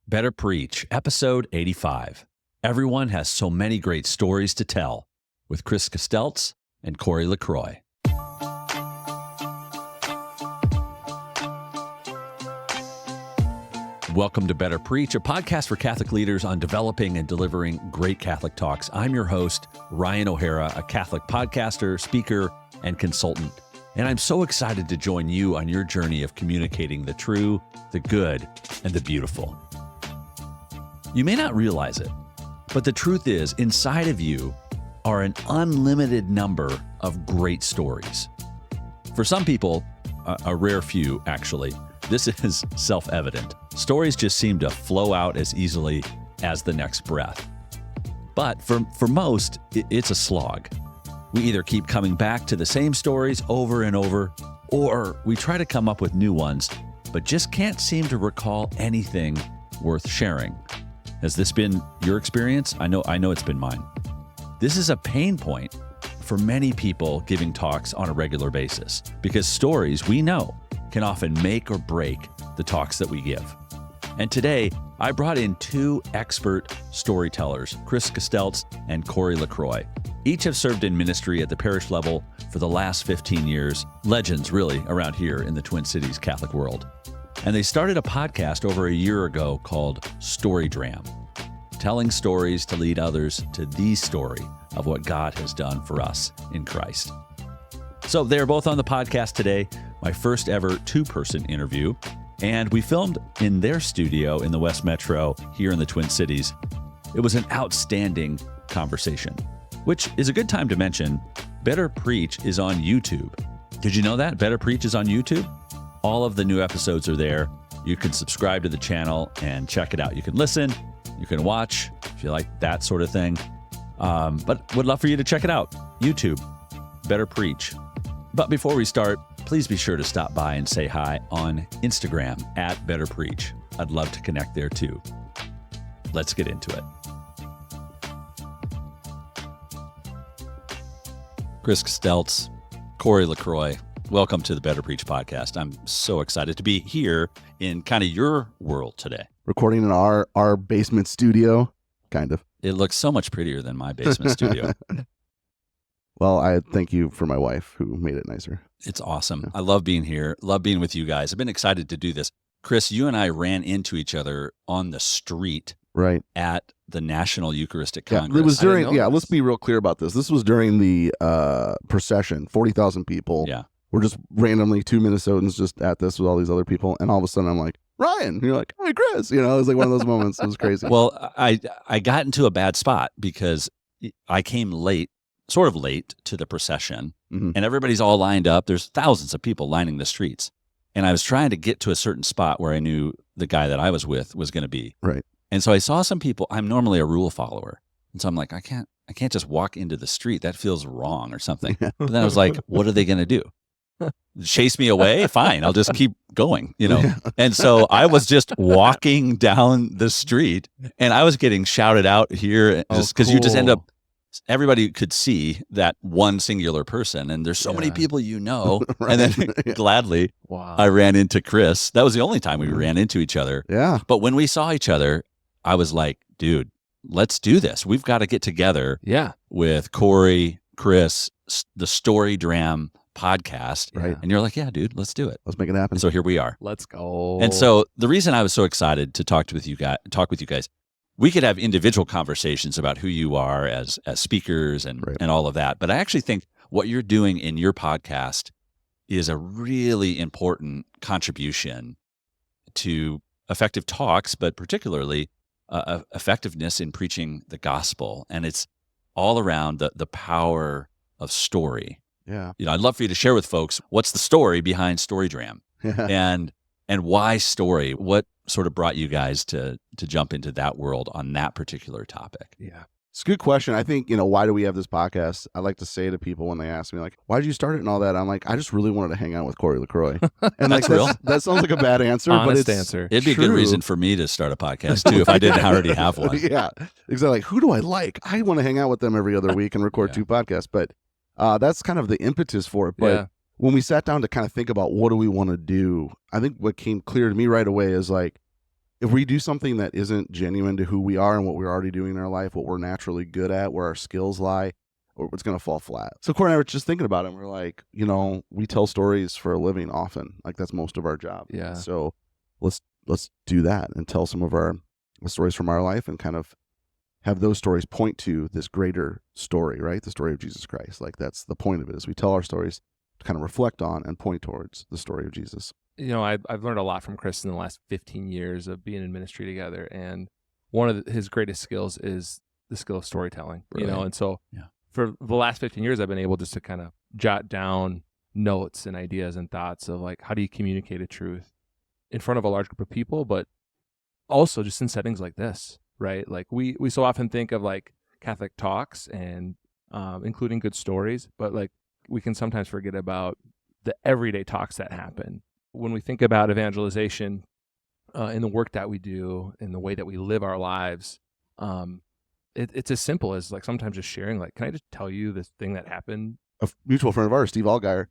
Better Preach, episode 85. Everyone has so many great stories to tell, with Kostelc and Kory LaCroix. Welcome to Better Preach, a podcast for Catholic leaders on developing and delivering great Catholic talks. I'm your host, Ryan O'Hara, a Catholic podcaster, speaker, and consultant. And I'm so excited to join you on your journey of communicating the true, the good, and the beautiful. You may not realize it, but the truth is, inside of you are an unlimited number of great stories. For some people, a rare few actually, this is self-evident. Stories just seem to flow out as easily as the next breath. But for most, it's a slog. We either keep coming back to the same stories over and over, or we try to come up with new ones, but just can't seem to recall anything worth sharing. Has this been your experience? I know it's been mine. This is a pain point for many people giving talks on a regular basis, because stories, we know, can often make or break the talks that we give. And today, I brought in two expert storytellers, Kostelc and Kory LaCroix. Each have served in ministry at the parish level for the last 15 years, legends really around here in the Twin Cities Catholic world. And they started a podcast over a year ago called STORYDRAM, telling stories to lead others to the story of what God has done for us in Christ. So they're both on the podcast today, my first ever two-person interview, and we filmed in their studio in the West Metro here in the Twin Cities. It was an outstanding conversation, which is a good time to mention Better Preach is on YouTube. Did you know that? Better Preach is on YouTube? All of the new episodes are there. You can subscribe to the channel and check it out. You can listen, you can watch if you like that sort of thing. But would love for you to check it out. YouTube, Better Preach. But before we start, please be sure to stop by and say hi on Instagram at Better Preach. I'd love to connect there too. Let's get into it. Kostelc, Kory LaCroix, welcome to the Better Preach podcast. I'm so excited to be here in kind of your world today. Recording in our basement studio, kind of. It looks so much prettier than my basement studio. Well, I thank you for my wife who made it nicer. It's awesome. Yeah. I love being here. Love being with you guys. I've been excited to do this. Chris, you and I ran into each other on the street right at the National Eucharistic Congress. It was during, let's be real clear about this. This was during the procession, 40,000 people. Yeah. We're just randomly two Minnesotans just at this with all these other people. And all of a sudden I'm like, Ryan, and you're like, hi, Chris. You know, it was like one of those moments. It was crazy. Well, I got into a bad spot because I came late, sort of late to the procession, and everybody's all lined up. There's thousands of people lining the streets. And I was trying to get to a certain spot where I knew the guy that I was with was going to be. Right. And so I saw some people. I'm normally a rule follower. And so I'm like, I can't just walk into the street. That feels wrong or something. But then I was like, what are they going to do? Chase me away? Fine. I'll just keep going, you know? And so I was just walking down the street and I was getting shouted out here just because you just end up, everybody could see that one singular person and there's so many people you know. Right. And then gladly, I ran into Chris. That was the only time we ran into each other. Yeah. But when we saw each other, I was like, dude, let's do this. We've got to get together with Kory, Chris, the STORYDRAM podcast. Right. And you're like, yeah, dude, let's do it. Let's make it happen. So here we are. Let's go. And so the reason I was so excited to talk with you guys, we could have individual conversations about who you are as speakers and all of that. But I actually think what you're doing in your podcast is a really important contribution to effective talks, but particularly effectiveness in preaching the gospel. And it's all around the power of story. Yeah. You know, I'd love for you to share with folks what's the story behind STORYDRAM and why story? What sort of brought you guys to jump into that world on that particular topic? Yeah. It's a good question. I think, why do we have this podcast? I like to say to people when they ask me, like, why did you start it and all that? I'm like, I just really wanted to hang out with Kory LaCroix. And that's real. That sounds like a bad answer, Honest but it's answer. It'd be a good reason for me to start a podcast too if I didn't already have one. Yeah. Exactly. Like, who do I like? I want to hang out with them every other week and record two podcasts. But that's kind of the impetus for it. But when we sat down to kind of think about what do we want to do, I think what came clear to me right away is like, if we do something that isn't genuine to who we are and what we're already doing in our life, what we're naturally good at, where our skills lie, or it's going to fall flat. So Corey and I were just thinking about it. And we're like, we tell stories for a living often. Like that's most of our job. Yeah. So let's do that and tell some of our stories from our life and kind of have those stories point to this greater story, right? The story of Jesus Christ. Like that's the point of it, is we tell our stories to kind of reflect on and point towards the story of Jesus. I've learned a lot from Chris in the last 15 years of being in ministry together. And one of his greatest skills is the skill of storytelling, Right. and so for the last 15 years, I've been able just to kind of jot down notes and ideas and thoughts of like, how do you communicate a truth in front of a large group of people, but also just in settings like this, right? Like we so often think of like Catholic talks and including good stories, but like we can sometimes forget about the everyday talks that happen. When we think about evangelization in the work that we do, in the way that we live our lives, it's as simple as like sometimes just sharing, like, can I just tell you this thing that happened? A mutual friend of ours, Steve Allgaier,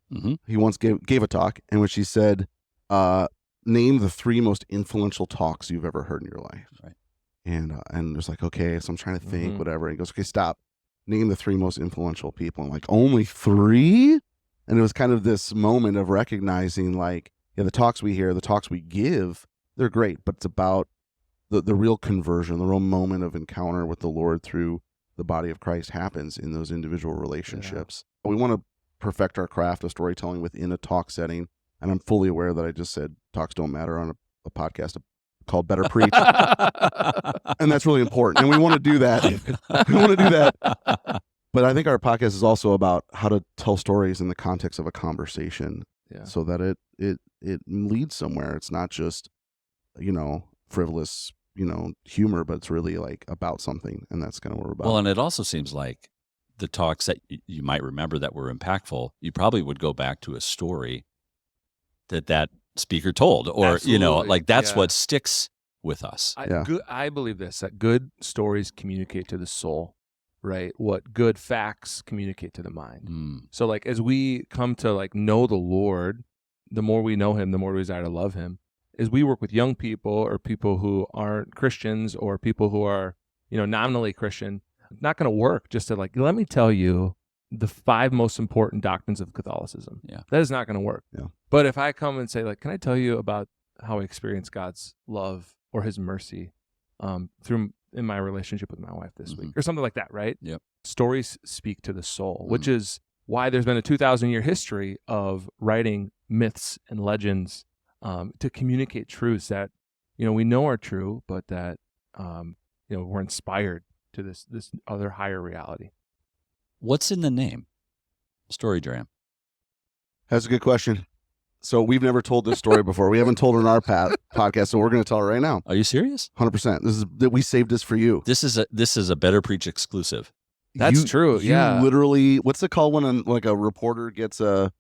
he once gave a talk in which he said, name the 3 most influential talks you've ever heard in your life. Right. And it was like, okay, so I'm trying to think, whatever. And he goes, okay, stop. Name the 3 most influential people. I'm like, only 3? And it was kind of this moment of recognizing like, the talks we hear, the talks we give, they're great, but it's about the real conversion, the real moment of encounter with the Lord through the body of Christ happens in those individual relationships. Yeah. We want to perfect our craft of storytelling within a talk setting. And I'm fully aware that I just said talks don't matter on a podcast called Better Preach. And that's really important. And we want to do that. But I think our podcast is also about how to tell stories in the context of a conversation so that it leads somewhere. It's not just, frivolous, humor, but it's really like about something. And that's kind of what we're about. Well, and it also seems like the talks that you might remember that were impactful, you probably would go back to a story that speaker told, or, Absolutely. that's what sticks with us. I believe this, that good stories communicate to the soul, right? What good facts communicate to the mind. So like, as we come to like know the Lord, the more we know him, the more we desire to love him. As we work with young people or people who aren't Christians or people who are, nominally Christian, it's not going to work just to like, let me tell you the 5 most important doctrines of Catholicism. Yeah. That is not going to work. Yeah. But if I come and say like, can I tell you about how I experienced God's love or his mercy in my relationship with my wife this week or something like that, right? Yep. Stories speak to the soul, which is why there's been a 2,000-year history of writing myths and legends to communicate truths that, we know are true, but that, we're inspired to this other higher reality. What's in the name? STORYDRAM. That's a good question. So we've never told this story before. We haven't told it in our podcast, so we're going to tell it right now. Are you serious? 100%. We saved this for you. This is a Better Preach exclusive. That's true. You yeah. literally, what's it called when a reporter gets a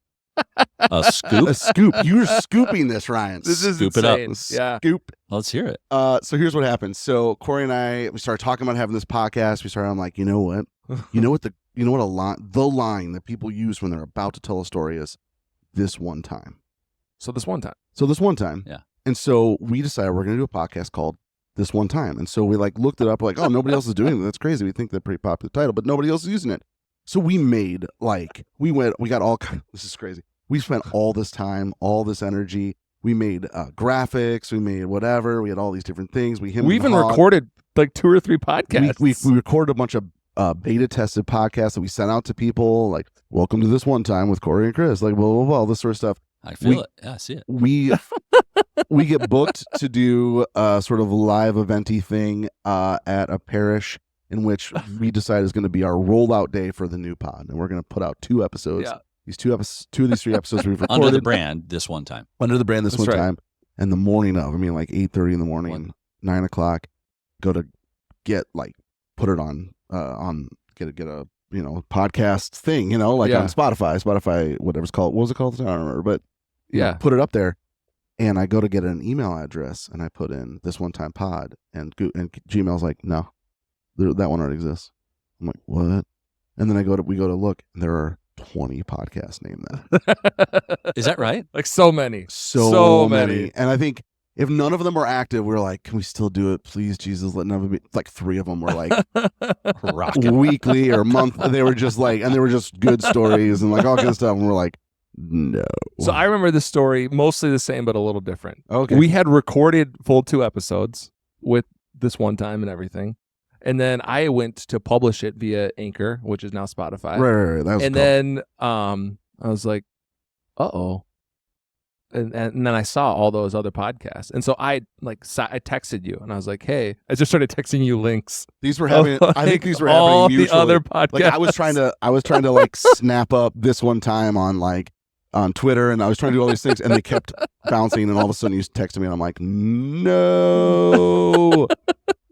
scoop? A scoop. You're scooping this, Ryan. This is Scoop it up. insane. Yeah. Scoop. Let's hear it. So here's what happened. So Corey and I, we started talking about having this podcast. I'm like, you know what? The line that people use when they're about to tell a story is this one time. So this one time. Yeah. And so we decided we're going to do a podcast called This One Time. And so we looked it up, like, oh, nobody else is doing it. That's crazy. We think they're a pretty popular title, but nobody else is using it. So we made this is crazy. We spent all this time, all this energy. We made graphics. We made whatever. We had all these different things. We even recorded like 2 or 3 podcasts. We recorded a bunch of beta tested podcasts that we sent out to people, like, welcome to This One Time with Corey and Chris, like, blah, blah, blah, all this sort of stuff. I feel it. Yeah, I see it. We get booked to do a sort of live eventy thing at a parish in which we decide is going to be our rollout day for the new pod, and we're going to put out 2 episodes. Yeah. These 2 of these 3 episodes we've recorded under the brand This One Time. That's one time, and the morning of, like 8:30 in the morning, 9 o'clock, go to put it on get a podcast thing, on Spotify, whatever's called. What was it called? I don't remember, but put it up there. And I go to get an email address, and I put in This One Time Pod, and Gmail's like, no, that one already exists. I'm like, what? And then we go to look, and there are 20 podcasts named that. Is that right? Like so many. So many. And I think if none of them were active, we were like, can we still do it? Please, Jesus, let none of them be. Like 3 of them were like weekly or month. They were just like, and they were just good stories and like all kind of stuff. And we're like, no. So I remember this story mostly the same, but a little different. Okay. We had recorded full 2 episodes with this one time and everything. And then I went to publish it via Anchor, which is now Spotify. Right. That was and cool. then I was like, uh-oh. And then I saw all those other podcasts. And so I texted you and I was like, hey, I just started texting you links. These were having, I think these were all happening mutually. the other podcasts. Like I was trying to like snap up this one time on like on Twitter, and I was trying to do all these things, and they kept bouncing, and all of a sudden you texted me, and I'm like, no.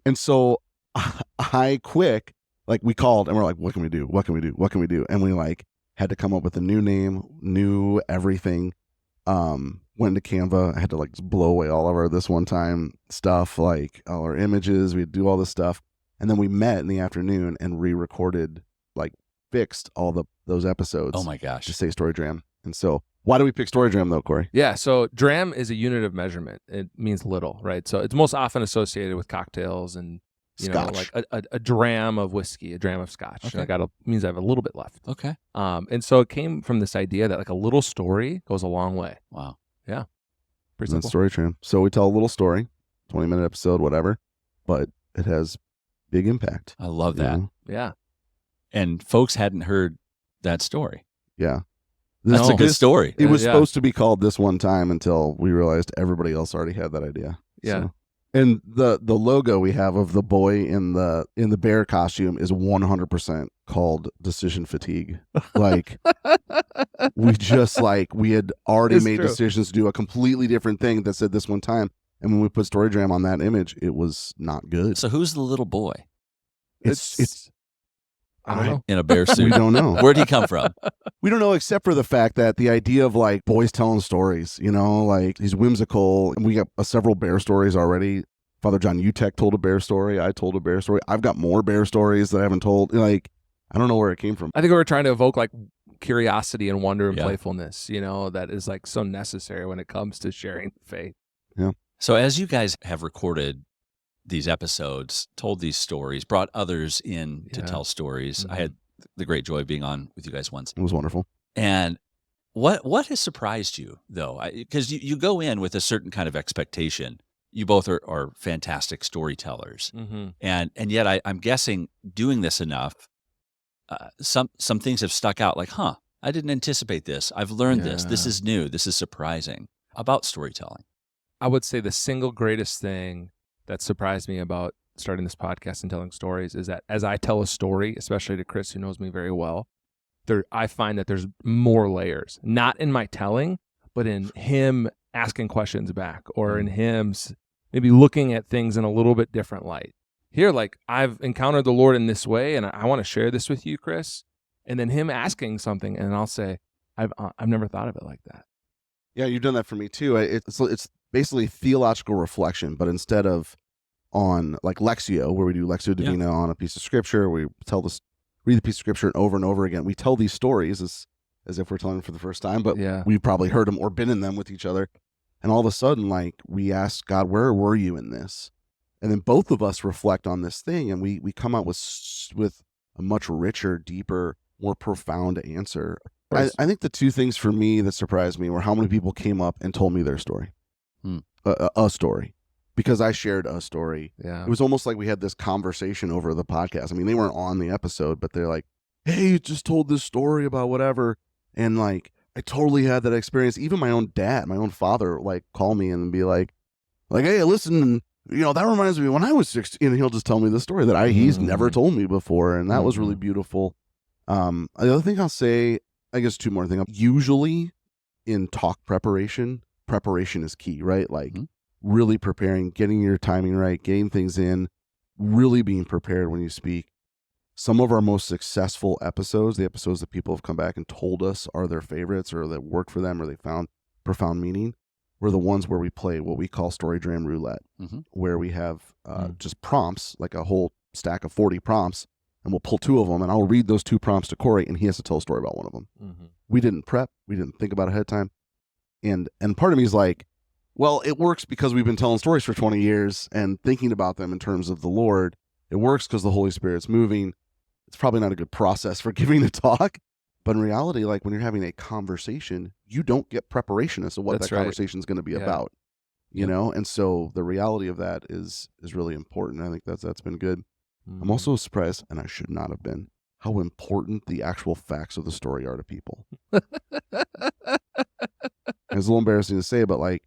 And so I quick, like we called, and we're like, what can we do? What can we do? What can we do? And we like had to come up with a new name, new everything. Went to Canva. I had to like just blow away all of our this one time stuff, like all our images. We'd do all this stuff, and then we met in the afternoon and re-recorded, like fixed all those episodes. Oh my gosh! To say StoryDram. And so, why do we pick StoryDram though, Kory? Yeah, so dram is a unit of measurement. It means little, right? So it's most often associated with cocktails and Scotch. like a dram of whiskey, a dram of scotch. Okay. Means I have a little bit left. Okay. And so it came from this idea that like a little story goes a long way. Wow. Yeah. Pretty And that's simple. StoryDram. So we tell a little story, 20-minute episode, whatever, but it has big impact. I love you that. know? Yeah. And folks hadn't heard that story. Yeah. That's a good This- story. It was Yeah. supposed to be called this one time until we realized everybody else already had that idea. Yeah. So. And the logo we have of the boy in the bear costume is 100% called decision fatigue. Like we just like we had already It's made true. decisions to do a completely different thing that said this one time, and when we put StoryDram on that image, it was not good. So who's the little boy It's I don't know. in a bear we suit? don't know. Where'd he come from? We don't know, except for the fact that the idea of like boys telling stories, like he's whimsical. And we got several bear stories already. Father John Utek told a bear story. I told a bear story. I've got more bear stories that I haven't told. Like, I don't know where it came from. I think we were trying to evoke like curiosity and wonder and Yeah. playfulness, that is like so necessary when it comes to sharing faith. So as you guys have recorded these episodes, told these stories, brought others in to Yeah. tell stories, I Mhm. had the great joy of being on with you guys once. It was wonderful. And what has surprised you though? Because you go in with a certain kind of expectation. You both are fantastic storytellers, Mm-hmm. and yet I'm guessing doing this enough, some things have stuck out. Like, I didn't anticipate this. I've learned this. This Yeah. is new. This is surprising about storytelling. I would say the single greatest thing that surprised me about starting this podcast and telling stories is that as I tell a story, especially to Chris, who knows me very well, I find that there's more layers, not in my telling, but in him asking questions back or in him maybe looking at things in a little bit different light. Here, like I've encountered the Lord in this way and I want to share this with you, Chris. And then him asking something and I'll say, I've never thought of it like that. Yeah, you've done that for me too. It's basically theological reflection, but instead of on like Lectio, where we do Lectio Divina on a piece of scripture, we read the piece of scripture over and over again. We tell these stories as if we're telling them for the first time, but Yeah. we've probably heard them or been in them with each other. And all of a sudden, like we ask God, where were you in this? And then both of us reflect on this thing, and we come out with a much richer, deeper, more profound answer. I think the two things for me that surprised me were how many people came up and told me their story, a story, because I shared a story. Yeah. It was almost like we had this conversation over the podcast. I mean, they weren't on the episode, but they're like, hey, you just told this story about whatever. And like, I totally had that experience. Even my own dad, my own father, like call me and be like, hey, listen, that reminds me when I was 16, and he'll just tell me the story that he's never told me before. And that was really beautiful. The other thing I'll say, I guess two more things. Usually in talk preparation is key, right? Like really preparing, getting your timing right, getting things in, really being prepared when you speak. Some of our most successful episodes, the episodes that people have come back and told us are their favorites or that worked for them or they found profound meaning, were the ones where we play what we call StoryDram roulette, where we have just prompts, like a whole stack of 40 prompts, and we'll pull 2 of them, and I'll read those 2 prompts to Kory, and he has to tell a story about one of them. We didn't prep. We didn't think about it ahead of time. And part of me is like, Well, it works because we've been telling stories for 20 years and thinking about them in terms of the Lord. It works because the Holy Spirit's moving. It's probably not a good process for giving a talk, but in reality, like when you're having a conversation, you don't get preparation as to what That's that right. conversation is going to be Yeah. about, you know? And so the reality of that is really important. I think that's been good. I'm also surprised, and I should not have been, how important the actual facts of the story are to people. It's a little embarrassing to say, but like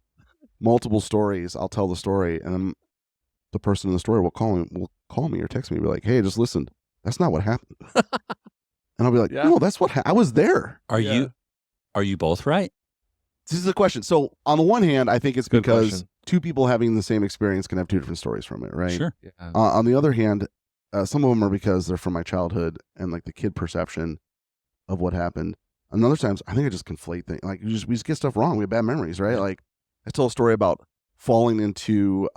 multiple stories, I'll tell the story, and then the person in the story will call me or text me and be like, "Hey, I just listened. That's not what happened." And I'll be like, Yeah. "No, that's what I was there." Are you both right? This is the question. So on the one hand, I think it's Good because question. two people having the same experience can have two different stories from it, right? Sure. Yeah. On the other hand, some of them are because they're from my childhood and like the kid perception of what happened. And other times, I think I just conflate things. Like we just get stuff wrong. We have bad memories, right? Yeah. Like I tell a story about falling into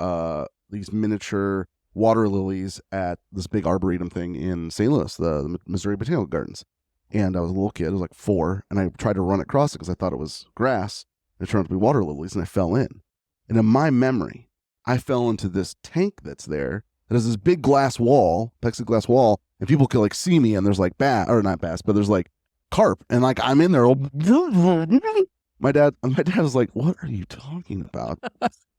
these miniature water lilies at this big arboretum thing in St. Louis, the Missouri Botanical Gardens. And I was a little kid, I was like 4, and I tried to run across it because I thought it was grass. It turned out to be water lilies, and I fell in. And in my memory, I fell into this tank that's there that has this big glass wall, plexiglass wall, and people can like see me, and there's like not bass, but there's like carp, and like I'm in there. My dad was like, "What are you talking about?"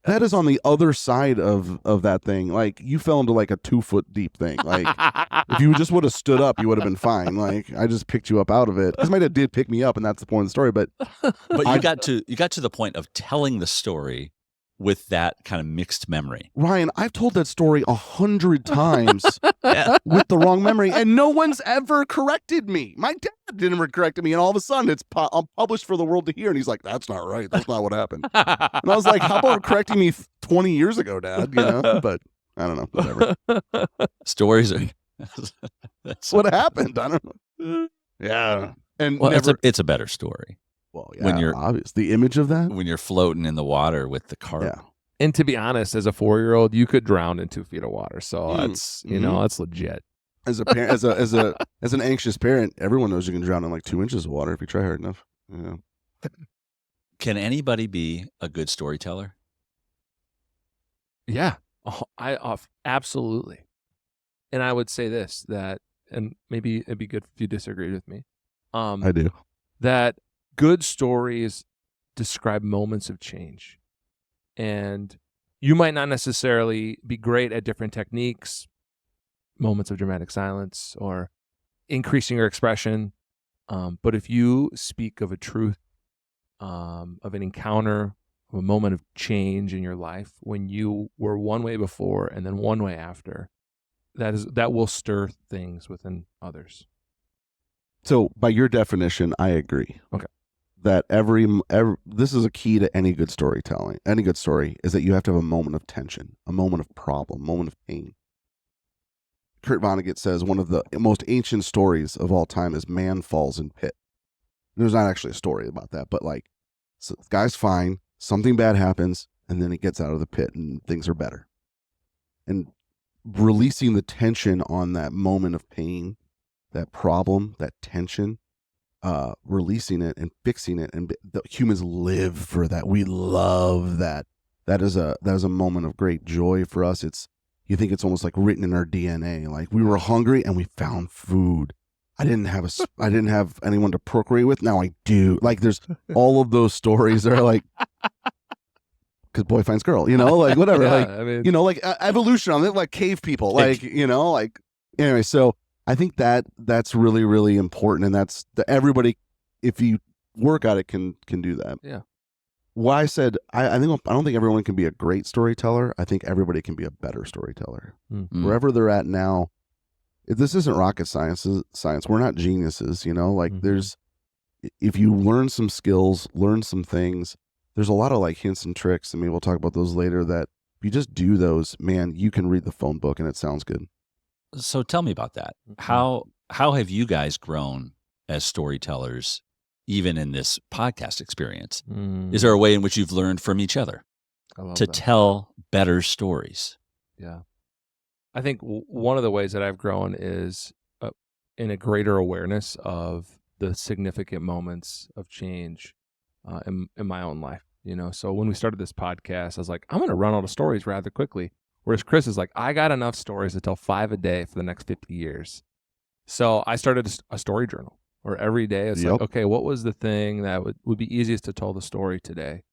That is on the other side of that thing. Like you fell into like a 2-foot deep thing. Like if you just would have stood up, you would have been fine. Like I just picked you up out of it because my dad did pick me up, and that's the point of the story. But you got to the point of telling the story with that kind of mixed memory. Ryan, I've told that story 100 times Yeah. with the wrong memory, and no one's ever corrected me. My dad didn't ever correct me, and all of a sudden it's published for the world to hear, and he's like, "That's not right. That's not what happened." And I was like, "How about correcting me 20 years ago, Dad?" You know, but I don't know. Whatever. Stories are That's what happened. I don't know. Yeah, and well, never. it's a better story Well, yeah, when you're- obvious the image of that. when you're floating in the water with the carp. Yeah. And to be honest, as a 4-year-old, you could drown in 2 feet of water. So that's that's legit. As a parent, as an anxious parent, everyone knows you can drown in like 2 inches of water if you try hard enough. Yeah. Can anybody be a good storyteller? Yeah, absolutely. And I would say this, that, and maybe it'd be good if you disagreed with me. I do. That good stories describe moments of change. And you might not necessarily be great at different techniques, moments of dramatic silence or increasing your expression. But if you speak of a truth, of an encounter, of a moment of change in your life when you were one way before and then one way after, that will stir things within others. So, by your definition, I agree. Okay. That every this is a key to any good storytelling. Any good story is that you have to have a moment of tension, a moment of problem, a moment of pain. Kurt Vonnegut says one of the most ancient stories of all time is man falls in pit. There's not actually a story about that, but like, so the guy's fine, something bad happens, and then he gets out of the pit and things are better. And releasing the tension on that moment of pain, that problem, that tension, releasing it and fixing it, and the humans live for that. We love that. That is a moment of great joy for us. You think it's almost like written in our DNA. Like we were hungry and we found food. I didn't have anyone to procreate with. Now I do. Like there's all of those stories that are like, because boy finds girl, like whatever. Yeah, like, I mean, like evolution on it, like cave people, like, like anyway. So I think that's really, really important. And that's everybody, if you work at it, can do that. Yeah. Why I said, I don't think everyone can be a great storyteller. I think everybody can be a better storyteller. Mm. Wherever they're at now, this isn't rocket science. We're not geniuses, like if you learn some skills, learn some things, there's a lot of like hints and tricks. And maybe we'll talk about those later, that if you just do those, man, you can read the phone book and it sounds good. So tell me about that. Mhm. How have you guys grown as storytellers, even in this podcast experience? Is there a way in which you've learned from each other I love to that. tell better stories? Yeah. I think one of the ways that I've grown is in a greater awareness of the significant moments of change in my own life. So when we started this podcast, I was like, I'm going to run out of stories rather quickly. Whereas Chris is like, I got enough stories to tell 5 a day for the next 50 years. So I started a story journal where every day it's like, okay, what was the thing that would be easiest to tell the story today?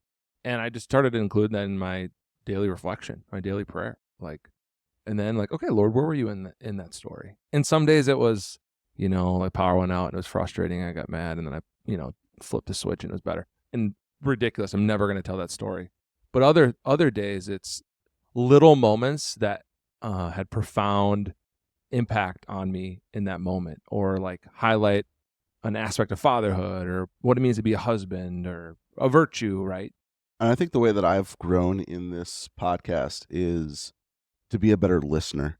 And I just started to include that in my daily reflection, my daily prayer. And then okay, Lord, where were you in that story? And some days it was, like power went out and it was frustrating. I got mad and then I, flipped a switch and it was better. And ridiculous. I'm never going to tell that story. But other days it's little moments that had profound impact on me in that moment, or highlight an aspect of fatherhood or what it means to be a husband or a virtue, right? And I think the way that I've grown in this podcast is to be a better listener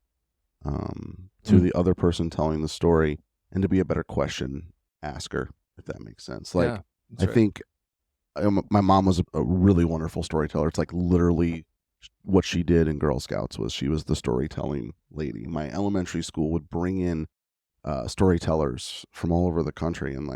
to the other person telling the story, and to be a better question asker, if that makes sense. I think my mom was a really wonderful storyteller. It's literally what she did in Girl Scouts was she was the storytelling lady. My elementary school would bring in storytellers from all over the country, and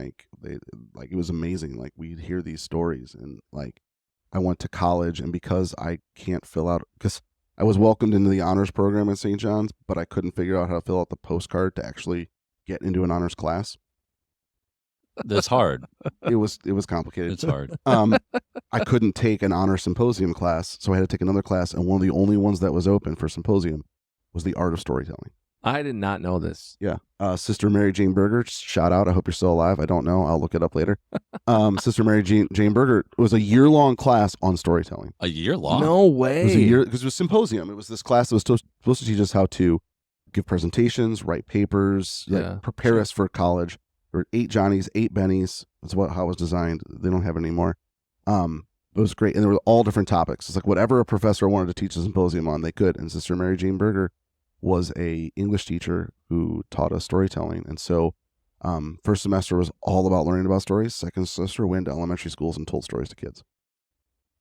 it was amazing. We'd hear these stories, and I went to college, and because I can't fill out, because I was welcomed into the honors program at St. John's, but I couldn't figure out how to fill out the postcard to actually get into an honors class. That's hard. It was complicated. It's hard. I couldn't take an honor symposium class, so I had to take another class, and one of the only ones that was open for symposium was the art of storytelling. I did not know this. Yeah. Sister Mary Jane Berger, shout out. I hope you're still alive. I don't know. I'll look it up later. Sister Mary Jane Berger was a year-long class on storytelling. A year long? No way. It was a year, because it was symposium. It was this class that was supposed to teach us how to give presentations, write papers, prepare us for college. There were 8 Johnnies, 8 Bennies. That's how it was designed. They don't have it anymore. It was great. And there were all different topics. It's whatever a professor wanted to teach a symposium on, they could. And Sister Mary Jane Berger was a English teacher who taught us storytelling. And so first semester was all about learning about stories. Second semester, went to elementary schools and told stories to kids.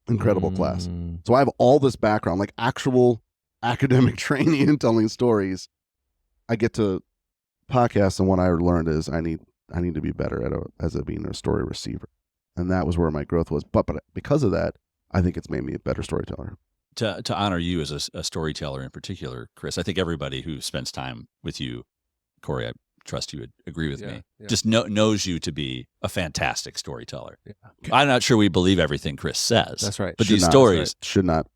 Incredible class. So I have all this background, actual academic training in telling stories. I get to podcast, and what I learned is I need to be better at being a story receiver. And that was where my growth was. But because of that, I think it's made me a better storyteller. To honor you as a storyteller in particular, Chris, I think everybody who spends time with you, Kory, I trust you would agree with me, just knows you to be a fantastic storyteller. Yeah. I'm not sure we believe everything Chris says. That's right. But these stories should not.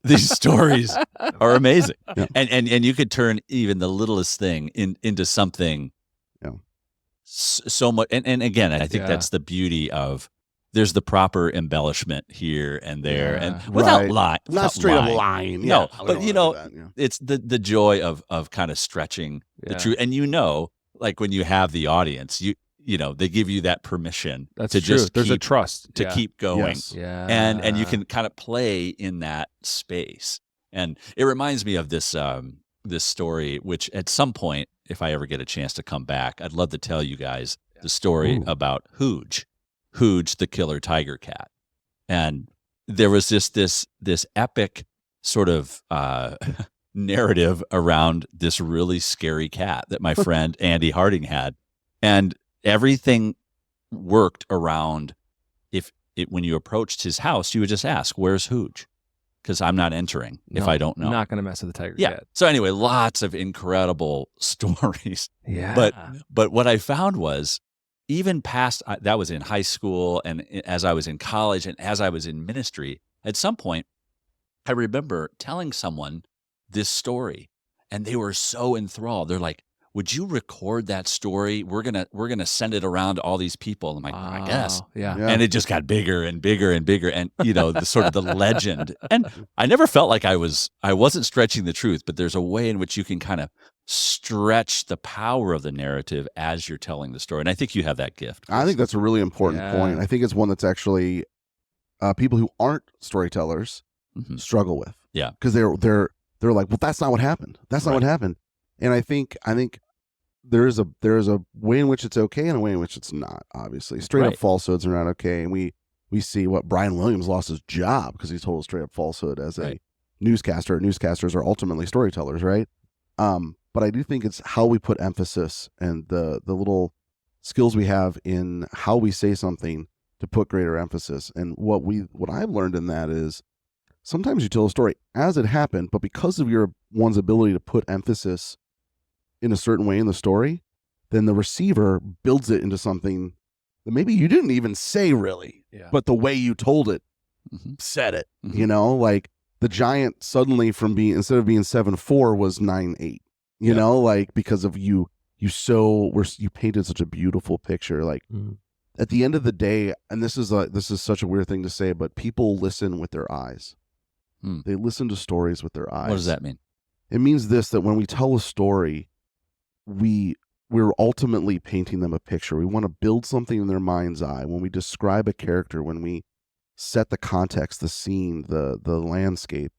These stories are amazing. Yeah. And you could turn even the littlest thing into something so much. And again, I think that's the beauty of, there's the proper embellishment here and there, and without lying, not straight up lying. No, but it's the joy of kind of stretching the truth. And when you have the audience, they give you that permission to just there's a trust to keep going. Yes. Yeah. And you can kind of play in that space. And it reminds me of this this story, which at some point, if I ever get a chance to come back, I'd love to tell you guys the story about Hooge, the killer tiger cat. And there was just this epic sort of narrative around this really scary cat that my friend Andy Harding had. And everything worked around, when you approached his house, you would just ask, "Where's Hooge?" Because I'm not entering if I don't know. I'm not going to mess with the tiger cat. So anyway, lots of incredible stories. Yeah. But what I found was, even past, that was in high school, and as I was in college, and as I was in ministry, at some point, I remember telling someone this story, and they were so enthralled. They're like, "Would you record that story? We're gonna send it around to all these people." I'm like, "I guess." Yeah. And it just got bigger and bigger and bigger, and the sort of the legend. And I never felt like I wasn't stretching the truth, but there's a way in which you can kind of stretch the power of the narrative as you're telling the story. And I think you have that gift. I think that's a really important point. I think it's one that's actually people who aren't storytellers struggle with. Yeah. Because they're like, well, that's not what happened. That's not what happened. And I think there is a way in which it's okay and a way in which it's not. Obviously, straight up falsehoods are not okay. And we see what Brian Williams lost his job because he told a straight up falsehood as a newscaster. Newscasters are ultimately storytellers, right? But I do think it's how we put emphasis and the little skills we have in how we say something to put greater emphasis. And what I've learned in that is sometimes you tell a story as it happened, but because of one's ability to put emphasis in a certain way in the story, then the receiver builds it into something that maybe you didn't even say really, but the way you told it said it, like the giant suddenly from being, instead of being 7'4" was 9'8", like because of you painted such a beautiful picture. Like at the end of the day, and this is such a weird thing to say, but people listen with their eyes. They listen to stories with their eyes. What does that mean? It means this, that when we tell a story, we're ultimately painting them a picture. We want to build something in their mind's eye. When we describe a character, when we set the context, the scene, the landscape,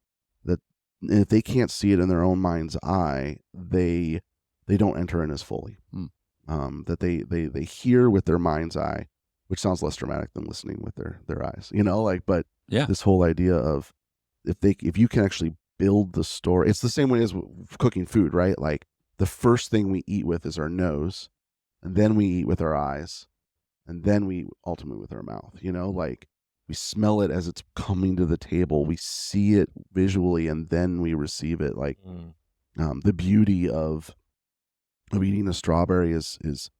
that if they can't see it in their own mind's eye, they don't enter in as fully. That they hear with their mind's eye, which sounds less dramatic than listening with their eyes. But this whole idea of if you can actually build the story, it's the same way as cooking food, right? Like the first thing we eat with is our nose, and then we eat with our eyes, and then we ultimately with our mouth. Like we smell it as it's coming to the table, we see it visually, and then we receive it. Like the beauty of eating a strawberry is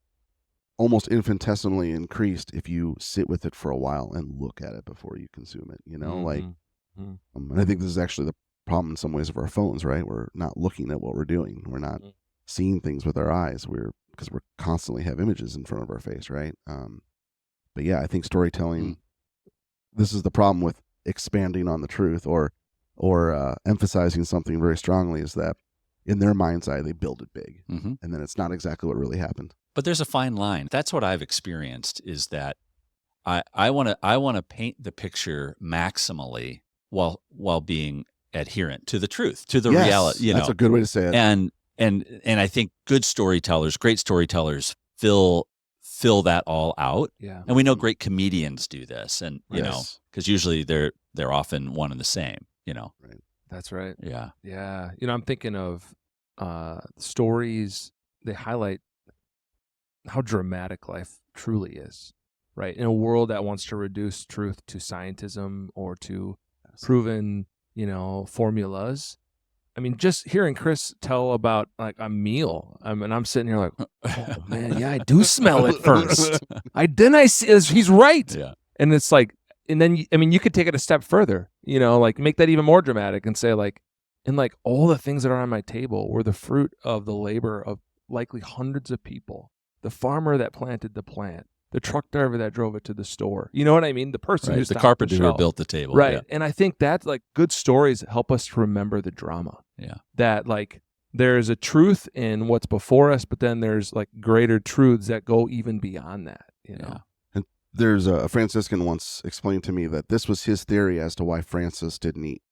almost infinitesimally increased if you sit with it for a while and look at it before you consume it. And I think this is actually the problem in some ways of our phones, right? We're not looking at what we're doing. We're not seeing things with our eyes. Because we're constantly have images in front of our face, right? But yeah, I think storytelling, this is the problem with expanding on the truth or emphasizing something very strongly, is that in their mind's eye, they build it big. And then it's not exactly what really happened. But there's a fine line. That's what I've experienced, is that I want to paint the picture maximally while being adherent to the truth, to the reality. That's a good way to say it. And I think good storytellers, great storytellers, fill that all out. Yeah. And we know great comedians do this, and because usually they're often one and the same. Right. That's right. Yeah. Yeah. I'm thinking of stories. They highlight how dramatic life truly is, right? In a world that wants to reduce truth to scientism or to proven, formulas. I mean, just hearing Chris tell about like a meal, and I'm sitting here like, oh man, yeah, I do smell it first. I see, he's right. Yeah. And it's like, and then, you could take it a step further, like make that even more dramatic and say like, and like all the things that are on my table were the fruit of the labor of likely hundreds of people. The farmer that planted the plant, the truck driver that drove it to the store. You know what I mean? The person who's the carpenter who built the table. Right. Yeah. And I think that like good stories help us to remember the drama. Yeah. That like there's a truth in what's before us, but then there's like greater truths that go even beyond that, Yeah. And there's a Franciscan once explained to me that this was his theory as to why Francis didn't eat.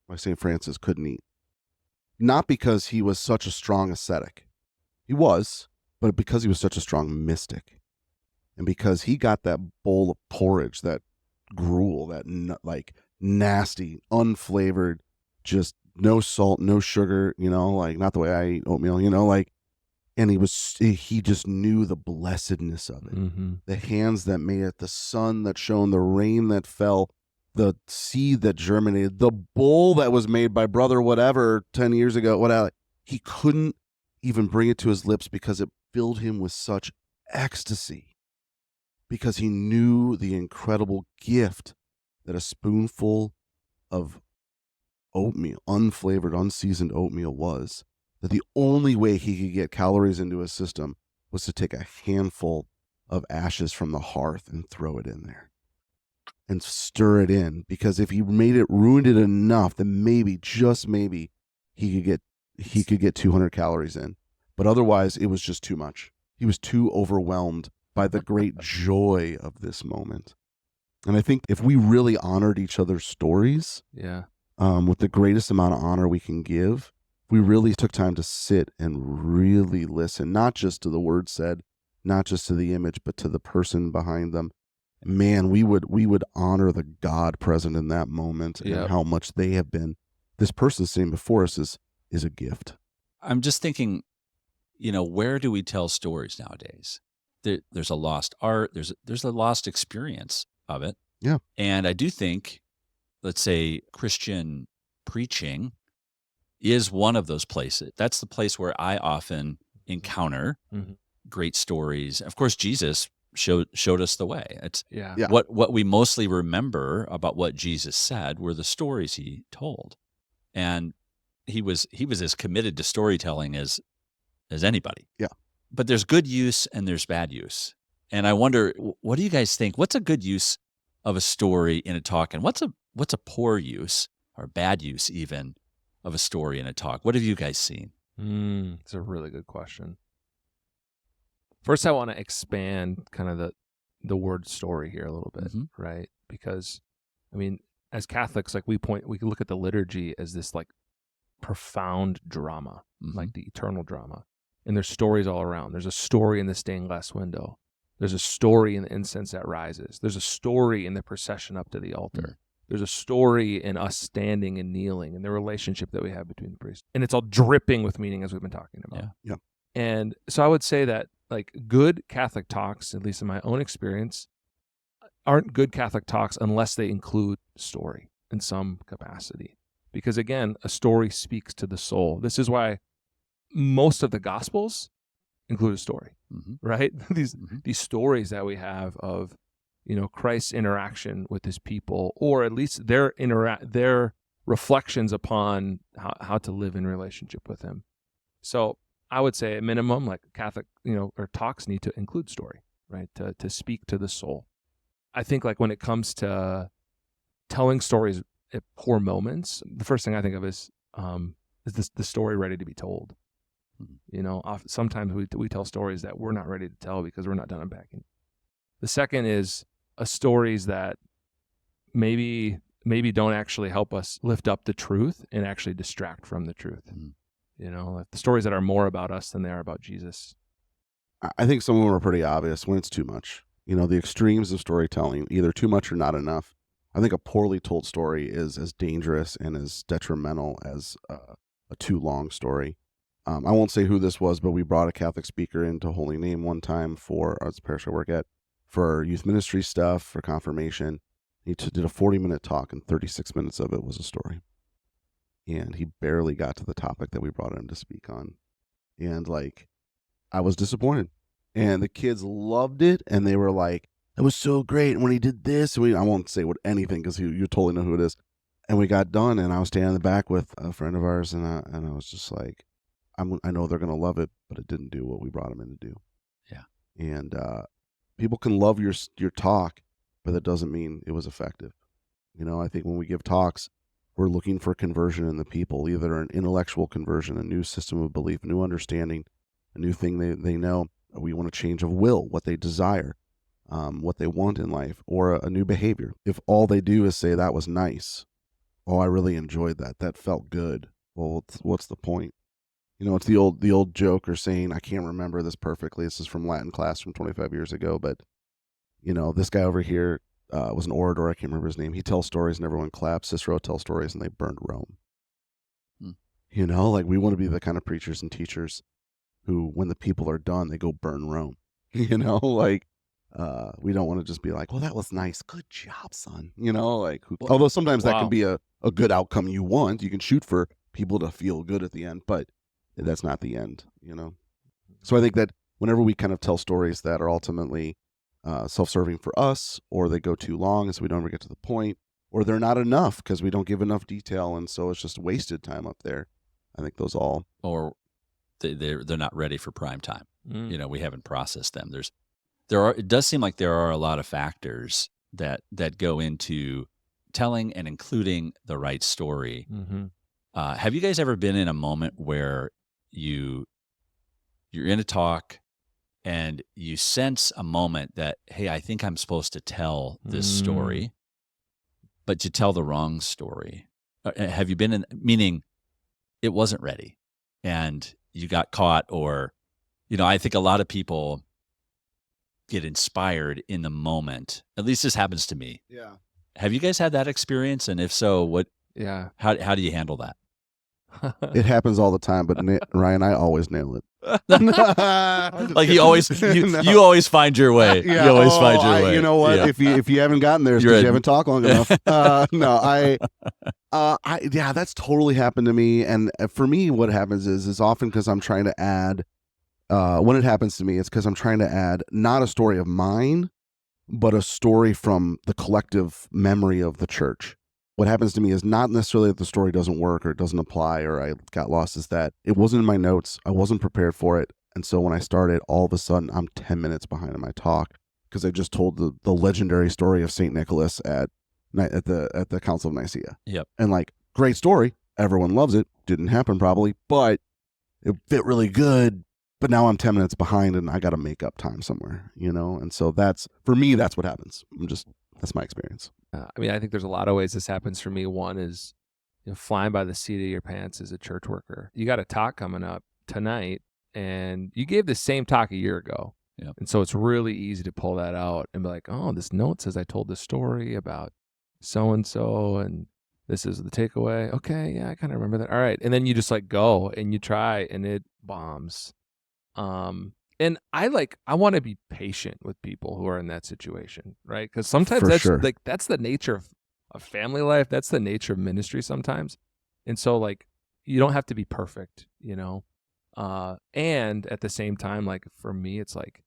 Why St. Francis couldn't eat. Not because he was such a strong ascetic. He was, but because he was such a strong mystic. And because he got that bowl of porridge, that gruel, that like nasty, unflavored, just no salt, no sugar, like not the way I eat oatmeal, and he just knew the blessedness of it. The hands that made it, the sun that shone, the rain that fell, the seed that germinated, the bowl that was made by brother whatever 10 years ago, whatever. He couldn't even bring it to his lips because it filled him with such ecstasy, because he knew the incredible gift that a spoonful of oatmeal, unflavored, unseasoned oatmeal was, that the only way he could get calories into his system was to take a handful of ashes from the hearth and throw it in there and stir it in, because if he ruined it enough, then maybe, just maybe, he could get 200 calories in. But otherwise, it was just too much. He was too overwhelmed by the great joy of this moment. And I think if we really honored each other's stories, with the greatest amount of honor we can give, we really took time to sit and really listen, not just to the words said, not just to the image, but to the person behind them. Man, we would honor the God present in that moment and how much they have been. This person sitting before us is a gift. I'm just thinking, where do we tell stories nowadays? there's a lost art, there's a lost experience of it. Yeah. And I do think, let's say, Christian preaching is one of those places. That's the place where I often encounter great stories. Of course, Jesus showed us the way. It's Yeah. what we mostly remember about what Jesus said were the stories he told. And he was as committed to storytelling as anybody. Yeah. But there's good use and there's bad use. And I wonder, what do you guys think? What's a good use of a story in a talk, and what's a poor use or bad use even of a story in a talk? What have you guys seen? It's a really good question. First, I want to expand kind of the word story here a little bit, right? Because, I mean, as Catholics, like we can look at the liturgy as this like profound drama, like the eternal drama. And there's stories all around. There's a story in the stained glass window. There's a story in the incense that rises. There's a story in the procession up to the altar. There's a story in us standing and kneeling and the relationship that we have between the priests. And it's all dripping with meaning, as we've been talking about. Yeah. And so I would say that like good Catholic talks, at least in my own experience, aren't good Catholic talks unless they include story in some capacity. Because again, a story speaks to the soul. This is why most of the Gospels include a story, right? These stories that we have of, Christ's interaction with his people, or at least their reflections upon how to live in relationship with him. So I would say at minimum, like Catholic, or talks need to include story, right? To speak to the soul. I think like when it comes to telling stories at poor moments, the first thing I think of is the story ready to be told. Sometimes we tell stories that we're not ready to tell because we're not done unpacking. The second is stories that maybe don't actually help us lift up the truth and actually distract from the truth. Like the stories that are more about us than they are about Jesus. I think some of them are pretty obvious when it's too much. The extremes of storytelling, either too much or not enough. I think a poorly told story is as dangerous and as detrimental as a too long story. I won't say who this was, but we brought a Catholic speaker into Holy Name one time for the parish I work at, for youth ministry stuff, for confirmation. He did a 40-minute talk, and 36 minutes of it was a story. And he barely got to the topic that we brought him to speak on. And, I was disappointed. And the kids loved it, and they were like, it was so great. And when he did this, I won't say anything because you totally know who it is. And we got done, and I was standing in the back with a friend of ours, and I was just like, I know they're going to love it, but it didn't do what we brought them in to do. Yeah. And people can love your talk, but that doesn't mean it was effective. I think when we give talks, we're looking for conversion in the people, either an intellectual conversion, a new system of belief, new understanding, a new thing they know. We want a change of will, what they desire, what they want in life, or a new behavior. If all they do is say, that was nice, I really enjoyed that, that felt good, well, what's the point? It's the old joke or saying, I can't remember this perfectly. This is from Latin class from 25 years ago. But, this guy over here was an orator. I can't remember his name. He tells stories and everyone claps. Cicero tells stories and they burned Rome. We want to be the kind of preachers and teachers who, when the people are done, they go burn Rome. We don't want to just be like, well, that was nice. Good job, son. Although sometimes that can be a good outcome you want. You can shoot for people to feel good at the end, but that's not the end, So I think that whenever we kind of tell stories that are ultimately self-serving for us, or they go too long and so we don't ever get to the point, or they're not enough because we don't give enough detail and so it's just wasted time up there, I think those all... Or they're not ready for prime time. We haven't processed them. It does seem like there are a lot of factors that go into telling and including the right story. Have you guys ever been in a moment where you're in a talk and you sense a moment that, hey, I think I'm supposed to tell this story, but you tell the wrong story? Have you been meaning it wasn't ready and you got caught, or, I think a lot of people get inspired in the moment. At least this happens to me. Yeah. Have you guys had that experience? And if so, what? Yeah. How do you handle that? It happens all the time, but Ryan, I always nail it. Like you always find your way. Yeah. You always find your way. You know what? Yeah. If you haven't gotten there, it's because you haven't talked long enough. Yeah, that's totally happened to me. And for me, what happens is often because I'm trying to add. When it happens to me, it's because I'm trying to add not a story of mine, but a story from the collective memory of the church. What happens to me is not necessarily that the story doesn't work or it doesn't apply or I got lost, is that it wasn't in my notes. I wasn't prepared for it. And so when I started, all of a sudden I'm 10 minutes behind in my talk because I just told the legendary story of St. Nicholas at the Council of Nicaea. Yep. And like, great story. Everyone loves it. Didn't happen probably, but it fit really good. But now I'm 10 minutes behind and I got to make up time somewhere, And so for me, that's what happens. That's my experience. I mean, I think there's a lot of ways this happens for me. One is flying by the seat of your pants as a church worker. You got a talk coming up tonight and you gave the same talk a year ago. Yep. And so it's really easy to pull that out and be like, oh, this note says I told this story about so-and-so and this is the takeaway. Okay, yeah, I kind of remember that. All right. And then you just like go and you try and it bombs. And I want to be patient with people who are in that situation, right? Because sometimes that's the nature of family life. That's the nature of ministry sometimes. And so like, you don't have to be perfect, and at the same time, like for me, it's like,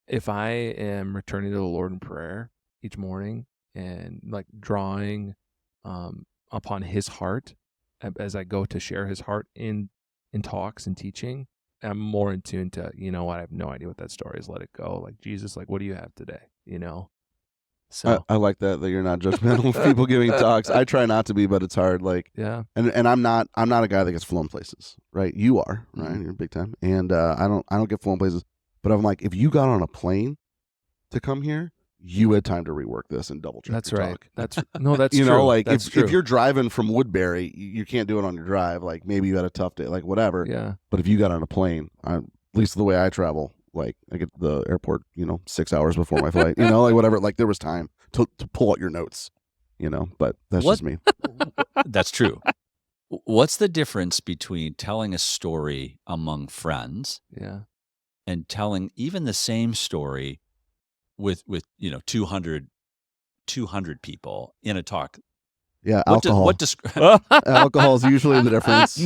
if I am returning to the Lord in prayer each morning and like drawing, upon his heart as I go to share his heart in talks and teaching, I'm more in tune to, I have no idea what that story is. Let it go. Like, Jesus, like, what do you have today? So I like that you're not judgmental of people giving talks. I try not to be, but it's hard. Like, yeah. And I'm not a guy that gets flown places, right? You are, right? Mm-hmm. You're big time. And I don't get flown places, but I'm like, if you got on a plane to come here, you had time to rework this and double check. That's your right. talk. That's true. Like that's if true. you're driving from Woodbury, you can't do it on your drive. Like maybe you had a tough day, like whatever. Yeah. But if you got on a plane, at least the way I travel, like I get to the airport, 6 hours before my flight, like whatever. Like there was time to pull out your notes, But that's just me. That's true. What's the difference between telling a story among friends, yeah, and telling even the same story with 200 people in a talk? Yeah, alcohol. Alcohol is usually the difference.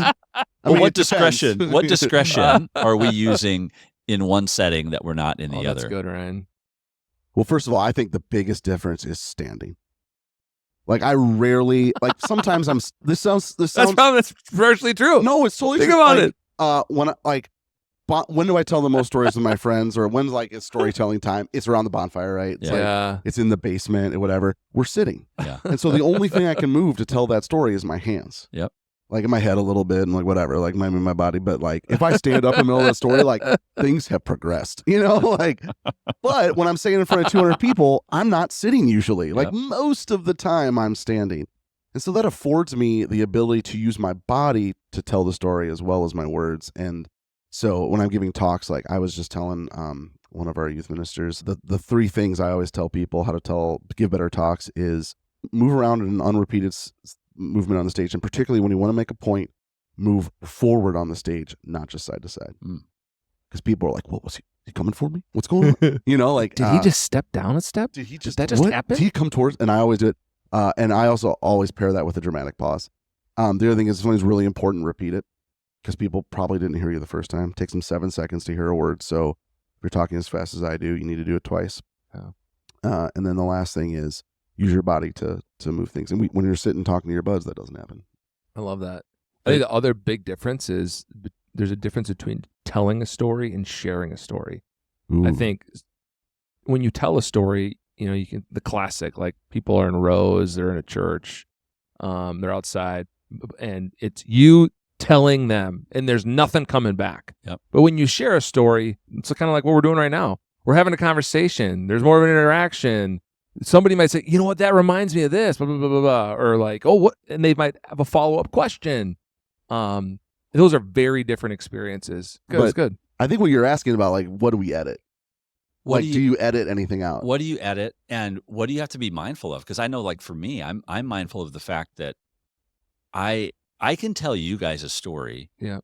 What discretion are we using in one setting that we're not in the other? That's good, Ryan. Well, first of all, I think the biggest difference is standing. Like I rarely, like sometimes this sounds. That's partially true. No, it's totally true. Think about it. When do I tell the most stories with my friends, or when's like it's storytelling time? It's around the bonfire, right? It's like it's in the basement or whatever. We're sitting. Yeah. And so the only thing I can move to tell that story is my hands. Yep. Like in my head a little bit and like whatever, like my body. But like if I stand up in the middle of that story, like things have progressed, but when I'm saying in front of 200 people, I'm not sitting usually. Like most of the time I'm standing. And so that affords me the ability to use my body to tell the story as well as my words. And so when I'm giving talks, like I was just telling one of our youth ministers, the three things I always tell people how to give better talks is move around in an unrepeated movement on the stage. And particularly when you want to make a point, move forward on the stage, not just side to side. Because people are like, what was he coming for me? What's going on? Did he just step down a step? Did that just happen? Did he come towards? And I always do it. And I also always pair that with a dramatic pause. The other thing is, if something's really important, repeat it. Because people probably didn't hear you the first time. It takes them 7 seconds to hear a word. So if you're talking as fast as I do, you need to do it twice. Oh. And then the last thing is use your body to move things. And when you're sitting talking to your buds, that doesn't happen. I love that. I think the other big difference is there's a difference between telling a story and sharing a story. Ooh. I think when you tell a story, you can, the classic, like people are in rows, they're in a church, they're outside, and it's you telling them, and there's nothing coming back. Yep. But when you share a story, it's kind of like what we're doing right now. We're having a conversation. There's more of an interaction. Somebody might say, you know what, that reminds me of this, blah, blah, blah, blah, blah. Or like, oh, what? And they might have a follow-up question. Those are very different experiences. It's good. I think what you're asking about, like, what do we edit? Do you edit anything out? What do you edit, and what do you have to be mindful of? Because I know, like for me, I'm mindful of the fact that I can tell you guys a story, yeah,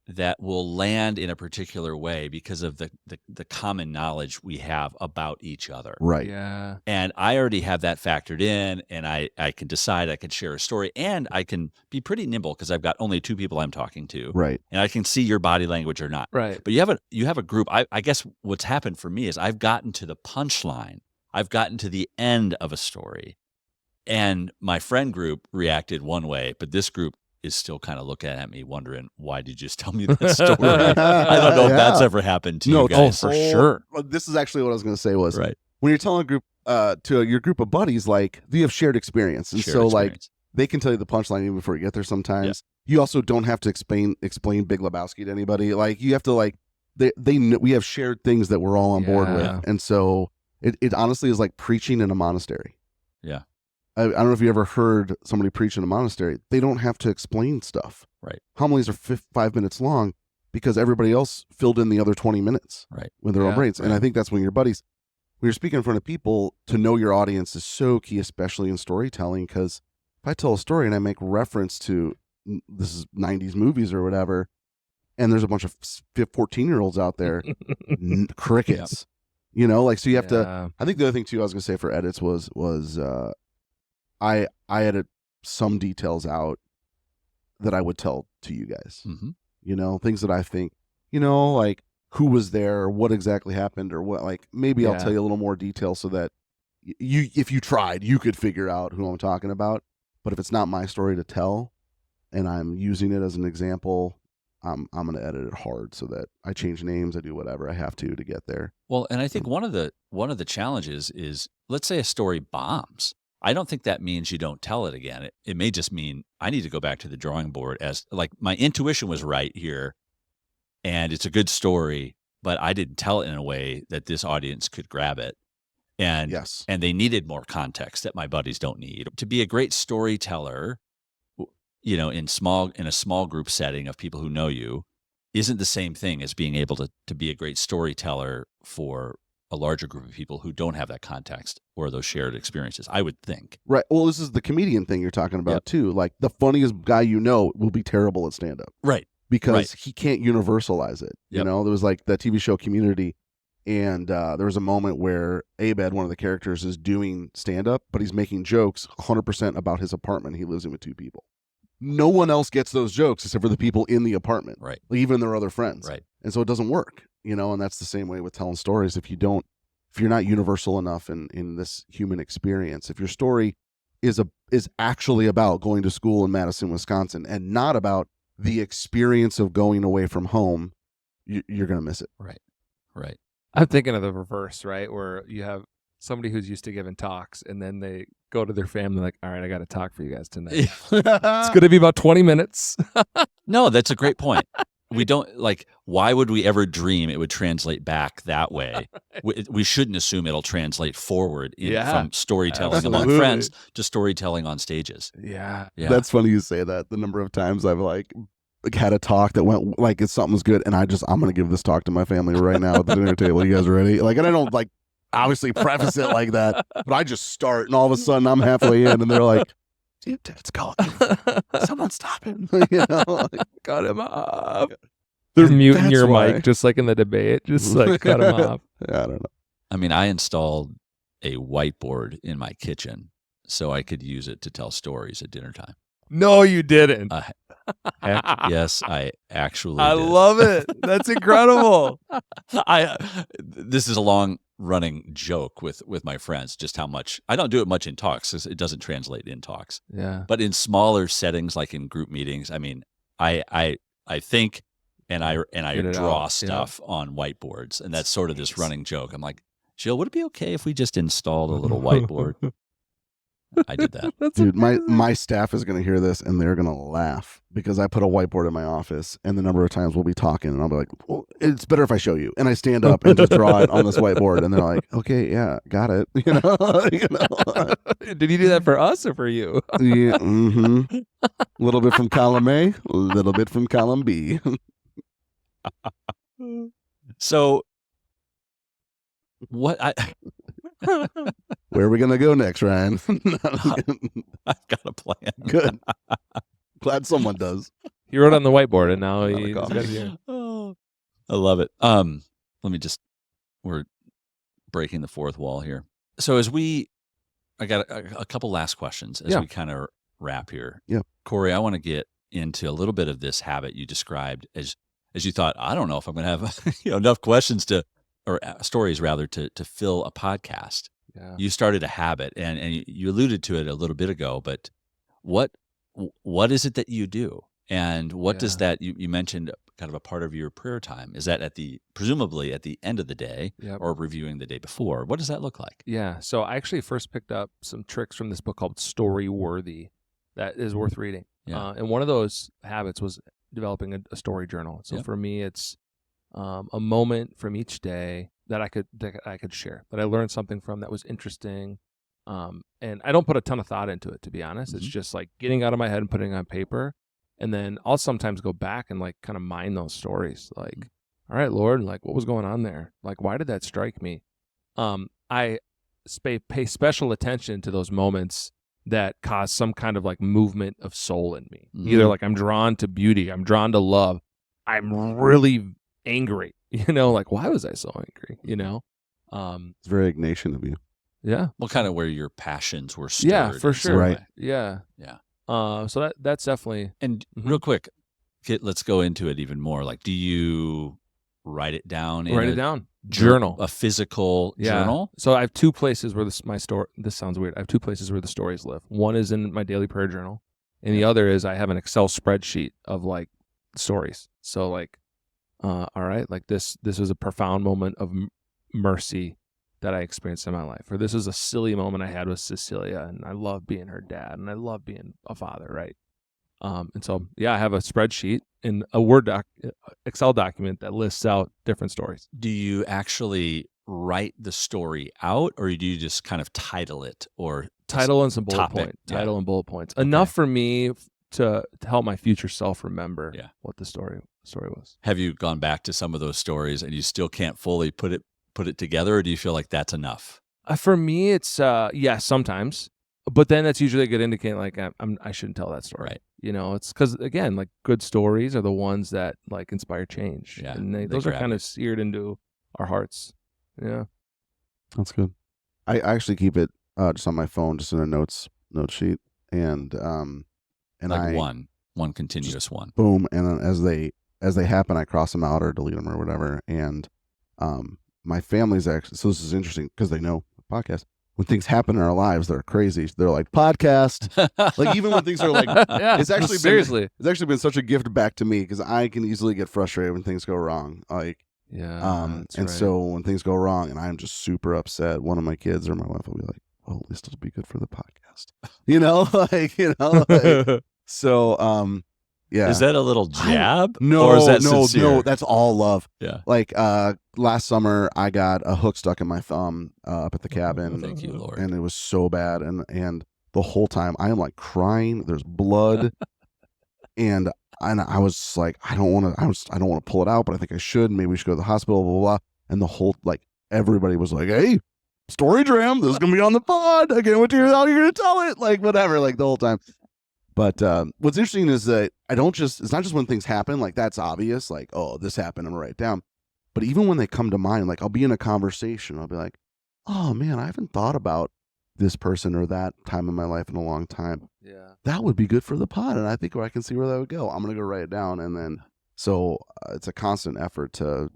that will land in a particular way because of the common knowledge we have about each other. Right. Yeah. And I already have that factored in, and I can decide I can share a story, and I can be pretty nimble because I've got only 2 people I'm talking to. Right. And I can see your body language or not. Right. But you have a group. I guess what's happened for me is I've gotten to the punchline. I've gotten to the end of a story. And my friend group reacted one way, but this group is still kind of looking at me wondering, why did you just tell me that story? I don't know if that's ever happened to you guys. Oh, for sure. Well, this is actually what I was going to say was Right. when you're telling a group to your group of buddies, like you have shared experience. And Shared so experience. like they can tell you the punchline even before you get there sometimes. You also don't have to explain Big Lebowski to anybody. Like you have to like, they know, we have shared things that we're all on board Yeah. with. And so it honestly is like preaching in a monastery. Yeah. I don't know if you ever heard somebody preach in a monastery. They don't have to explain stuff. Right. Homilies are 5 minutes long because everybody else filled in the other 20 minutes Right. with their own Yeah, brains. And right. I think that's when your buddies, when you're speaking in front of people, to know your audience is so key, especially in storytelling. Because if I tell a story and I make reference to this is 90s movies or whatever, and there's a bunch of 14-year-olds out there, crickets. You know, like, so you have to, I think the other thing too I was going to say for edits was I edit some details out that I would tell to you guys. Mm-hmm. You know, things that I think, you know, like who was there, or what exactly happened, or what, like maybe I'll tell you a little more detail so that you, if you tried, you could figure out who I'm talking about. But if it's not my story to tell and I'm using it as an example, I'm going to edit it hard so that I change names, I do whatever I have to get there. Well, and I think one of the challenges is, let's say a story bombs. I don't think that means you don't tell it again. It may just mean I need to go back to the drawing board, as like my intuition was right here and it's a good story, but I didn't tell it in a way that this audience could grab it. And Yes. and they needed more context that my buddies don't need. To be a great storyteller, you know, in a small group setting of people who know you, isn't the same thing as being able to be a great storyteller for a larger group of people who don't have that context or those shared experiences, I would think. Right. Well, this is the comedian thing you're talking about too. Like the funniest guy you know will be terrible at stand-up. Right. Because he can't universalize it. You Yep. know, there was like the TV show Community, and there was a moment where Abed, one of the characters, is doing stand-up, but he's making jokes 100% about his apartment he lives in with 2 people. No one else gets those jokes except for the people in the apartment. Right. Like, even their other friends. Right. And so it doesn't work, you know, and that's the same way with telling stories. If you're not universal enough in this human experience, if your story is actually about going to school in Madison, Wisconsin, and not about the experience of going away from home, you're going to miss it. Right. Right. I'm thinking of the reverse, right? Where you have somebody who's used to giving talks, and then they go to their family like, all right, I got to talk for you guys tonight. It's going to be about 20 minutes. No, that's a great point. We don't like, why would we ever dream it would translate back that way? We shouldn't assume it'll translate forward from storytelling among Absolutely. friends to storytelling on stages. Yeah. Yeah. That's funny you say that. The number of times I've like had a talk that went like, it's something's good, and I'm going to give this talk to my family right now at the dinner table. You guys ready? Like, and I don't like obviously preface it like that, but I just start, and all of a sudden I'm halfway in, and they're like, "Dude, Dad's calling. Someone stop him!" You know, like, Cut him off. They're muting that's your why. mic, just like in the debate. Just like cut him off. I don't know. I mean, I installed a whiteboard in my kitchen so I could use it to tell stories at dinner time. No, you didn't. Heck, yes, I actually I did. love it. That's incredible. This is a long running joke with my friends, just how much I don't do it much in talks, 'cause it doesn't translate in talks. Yeah. But in smaller settings, like in group meetings, I mean, I think and I Get it draw out, stuff on whiteboards, and that's sort of this running joke. I'm like, Jill, would it be okay if we just installed a little whiteboard? I did that. That's Dude, amazing. my staff is going to hear this and they're going to laugh because I put a whiteboard in my office, and the number of times we'll be talking and I'll be like, well, it's better if I show you. And I stand up and just draw it on this whiteboard, and they're like, okay, yeah, got it. You know, Did you do that for us or for you? Yeah, mm-hmm. A little bit from column A, a little bit from column B. So what Where are we going to go next, Ryan? I've got a plan. Good. Glad someone does. He wrote on the whiteboard, and now Another he's coffee. got it here. Oh, I love it. We're breaking the fourth wall here. So I got a couple last questions as we kind of wrap here. Yeah. Kory, I want to get into a little bit of this habit you described as you thought, I don't know if I'm going to have enough questions or stories rather to fill a podcast. Yeah. You started a habit, and you alluded to it a little bit ago, but what is it that you do? And what does that, you mentioned kind of a part of your prayer time. Is that presumably at the end of the day or reviewing the day before? What does that look like? Yeah. So I actually first picked up some tricks from this book called Storyworthy that is worth reading. Yeah. And one of those habits was developing a story journal. So for me, it's a moment from each day that I could share, that I learned something from that was interesting. And I don't put a ton of thought into it, to be honest. It's just like getting out of my head and putting it on paper. And then I'll sometimes go back and like kind of mine those stories. Like, all right, Lord, like what was going on there? Like, why did that strike me? I pay special attention to those moments that cause some kind of like movement of soul in me. Either like I'm drawn to beauty, I'm drawn to love, I'm really angry, like why was I so angry? It's very Ignatian of you. Yeah. Well, kind of where your passions were stirred. Yeah, for sure. Right. Yeah. Yeah. So that's definitely. And real quick, let's go into it even more. Like, do you write it down? Write it down. Journal. A physical journal? So I have two places where this sounds weird. I have two places where the stories live. One is in my daily prayer journal, and the other is I have an Excel spreadsheet of like stories. So like, all right, like this was a profound moment of mercy that I experienced in my life, or this is a silly moment I had with Cecilia, and I love being her dad, and I love being a father, right? And so, I have a spreadsheet in a Excel document that lists out different stories. Do you actually write the story out, or do you just kind of title it, or title and some bullet topic? points? Title and bullet points. Enough for me to help my future self remember what the story was. Have you gone back to some of those stories and you still can't fully put it together, or do you feel like that's enough? For me, it's sometimes, but then that's usually a good indicator. Like I shouldn't tell that story. Right. It's because again, like good stories are the ones that like inspire change. Yeah, and those are kind of seared into our hearts. Yeah, that's good. I actually keep it just on my phone, just in a note sheet, and like one continuous one. Boom, and then as they happen, I cross them out or delete them or whatever, and my family's actually, so this is interesting because they know the podcast. When things happen in our lives, they're crazy. They're like, podcast. Like even when things are like, it's actually it's actually been such a gift back to me because I can easily get frustrated when things go wrong. Like, so when things go wrong and I'm just super upset, one of my kids or my wife will be like, "Oh, at least it'll be good for the podcast," So, yeah. Is that a little jab? No, or is that sincere? No, that's all love. Yeah. Like last summer, I got a hook stuck in my thumb up at the cabin. Thank you, Lord. And it was so bad, and the whole time I am like crying. There's blood, and I was like, I don't want to pull it out, but I think I should. Maybe we should go to the hospital. Blah blah blah. And the whole everybody was like, "Hey, STORYDRAM, this is gonna be on the pod. I can't wait to hear how you're gonna tell it." Like whatever, like the whole time. But what's interesting is that it's not just when things happen, like that's obvious, like, oh, this happened, I'm gonna write it down. But even when they come to mind, like I'll be in a conversation, I'll be like, oh man, I haven't thought about this person or that time in my life in a long time. Yeah. That would be good for the pod. And I think I can see where that would go. I'm gonna go write it down. And then, so it's a constant effort to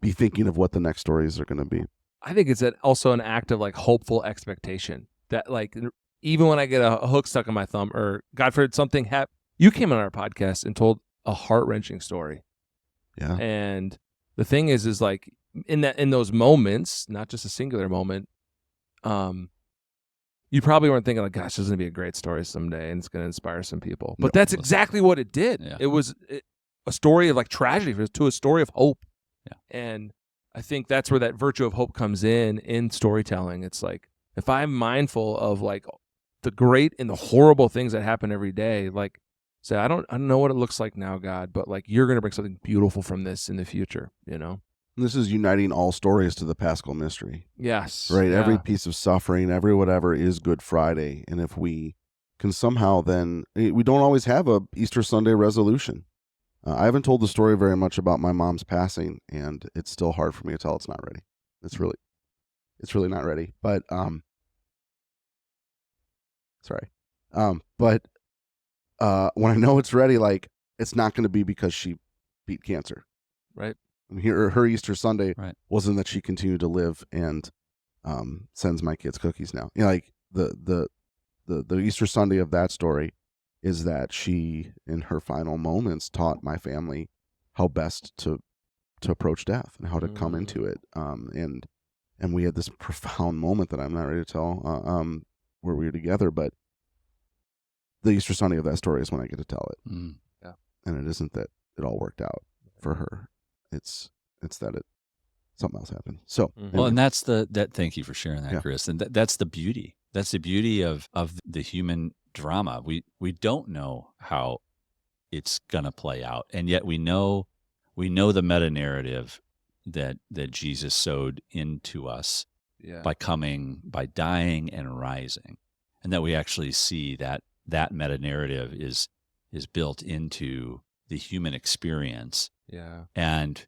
be thinking of what the next stories are gonna be. I think it's also an act of like hopeful expectation that like, even when I get a hook stuck in my thumb, or God forbid something happened, you came on our podcast and told a heart-wrenching story. Yeah. And the thing is like in those moments, not just a singular moment, you probably weren't thinking like, gosh, this is gonna be a great story someday and it's gonna inspire some people. But that's exactly what it did. Yeah. It was a story of like tragedy to a story of hope. Yeah. And I think that's where that virtue of hope comes in storytelling. It's like, if I'm mindful of like the great and the horrible things that happen every day, like say, I don't know what it looks like now, God, but like you're going to bring something beautiful from this in the future, And this is uniting all stories to the Paschal mystery. Yes. Right. Yeah. Every piece of suffering, every whatever is Good Friday. And if we can somehow then, we don't always have a Easter Sunday resolution. I haven't told the story very much about my mom's passing, and it's still hard for me to tell. It's not ready. It's really not ready. But but when I know it's ready, like, it's not going to be because she beat cancer. Right. I mean, her Easter Sunday Right. wasn't that she continued to live and sends my kids cookies now. You know, like the Easter Sunday of that story is that she, in her final moments, taught my family how best to approach death and how to come into it. And we had this profound moment that I'm not ready to tell where we were together, but the Easter Sunday of that story is when I get to tell it. Yeah. And it isn't that it all worked out for her. It's that something else happened. So, Well, and that's thank you for sharing that, Yeah. Chris. And that's the beauty. That's the beauty of the human drama. We don't know how it's going to play out. And yet we know the meta narrative that Jesus sowed into us by coming, by dying and rising. And that we actually see that meta narrative is built into the human experience. Yeah. And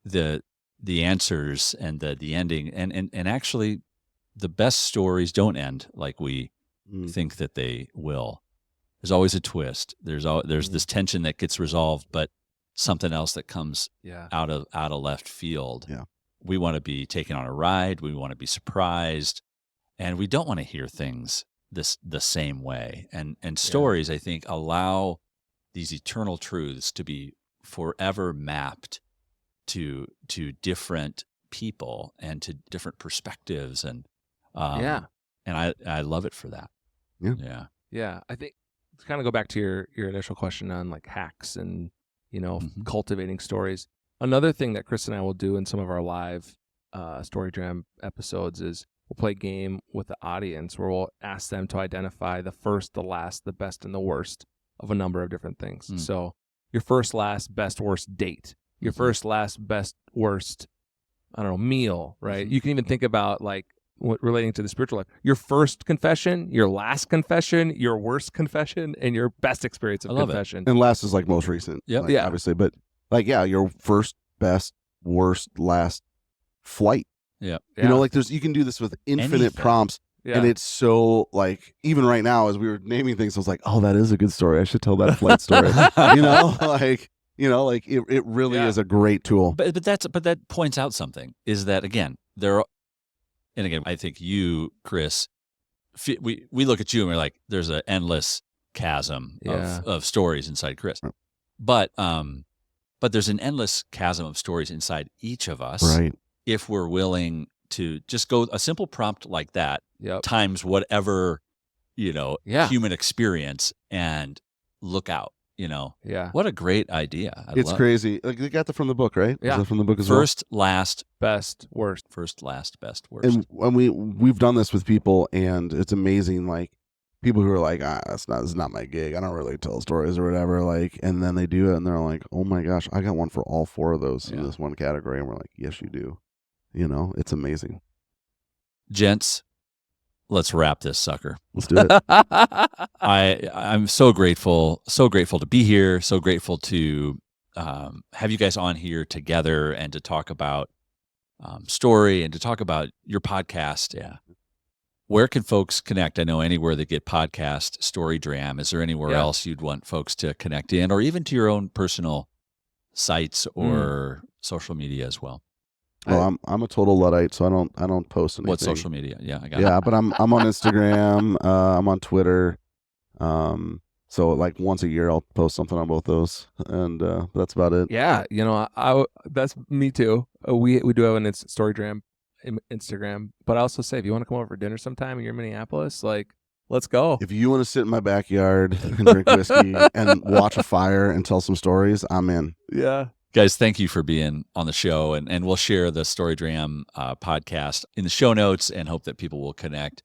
the answers and the ending and actually the best stories don't end like we think that they will. There's always a twist. There's this tension that gets resolved, but something else that comes out of left field. Yeah. We want to be taken on a ride. We want to be surprised, and we don't want to hear things the same way. And stories, I think, allow these eternal truths to be forever mapped to different people and to different perspectives, and I love it for that. Yeah. I think to kind of go back to your initial question on like hacks and cultivating stories. Another thing that Chris and I will do in some of our live StoryDRAM episodes is we'll play a game with the audience where we'll ask them to identify the first, the last, the best, and the worst of a number of different things. So your first, last, best, worst date, your first, last, best, worst, I don't know, meal, right? You can even think about like relating to the spiritual life, your first confession, your last confession, your worst confession, and your best experience of confession. And last is like most recent. Yep. Like, obviously, but like, your first, best, worst, last flight. Yeah. You know, like you can do this with infinite Anything. prompts. Yeah. And it's so like, even right now, as we were naming things, I was like, oh, that is a good story. I should tell that flight story. It really is a great tool. But that points out something, is that again, and again, I think you, Chris, we look at you and we're like, there's an endless chasm of stories inside Chris. But there's an endless chasm of stories inside each of us. Right. If we're willing to just go a simple prompt like that times whatever, human experience and look out, What a great idea. It's crazy. Like, you got that from the book, right? Yeah. Is that from the book as First, last, best, worst. First, last, best, worst. And when we've done this with people, and it's amazing, like, people who are like, this is not my gig. I don't really tell stories or whatever. Like, and then they do it and they're like, oh my gosh, I got one for all four of those in this one category. And we're like, yes, you do. It's amazing. Gents, let's wrap this sucker. Let's do it. I'm so grateful to be here. So grateful to have you guys on here together and to talk about story and to talk about your podcast. Yeah. Where can folks connect? I know anywhere they get podcast, StoryDRAM. Is there anywhere else you'd want folks to connect in, or even to your own personal sites or social media as well? Well, I'm a total Luddite, so I don't post anything. What social media? Yeah, I got it. Yeah, but I'm on Instagram. I'm on Twitter. So like once a year I'll post something on both those, and that's about it. Yeah, that's me too. We do have an StoryDRAM Instagram, but I also say if you want to come over for dinner sometime and you're in Minneapolis, like, let's go. If you want to sit in my backyard and drink whiskey and watch a fire and tell some stories, I'm in. Yeah. Guys, thank you for being on the show, and we'll share the StoryDRAM podcast in the show notes and hope that people will connect.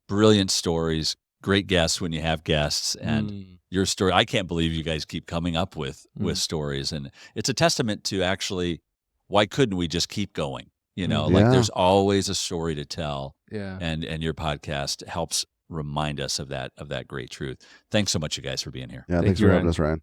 Brilliant stories, great guests when you have guests, and your story. I can't believe you guys keep coming up with stories, and it's a testament to actually, why couldn't we just keep going? Like there's always a story to tell, and your podcast helps remind us of that great truth. Thanks so much, you guys, for being here. Yeah, thanks for having us, Ryan.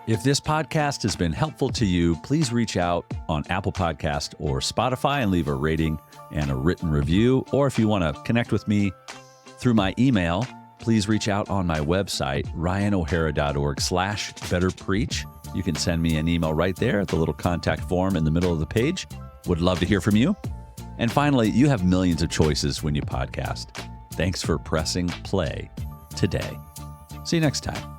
If this podcast has been helpful to you, please reach out on Apple Podcast or Spotify and leave a rating and a written review. Or if you want to connect with me through my email, please reach out on my website, ryanohara.org/betterpreach. You can send me an email right there at the little contact form in the middle of the page. Would love to hear from you. And finally, you have millions of choices when you podcast. Thanks for pressing play today. See you next time.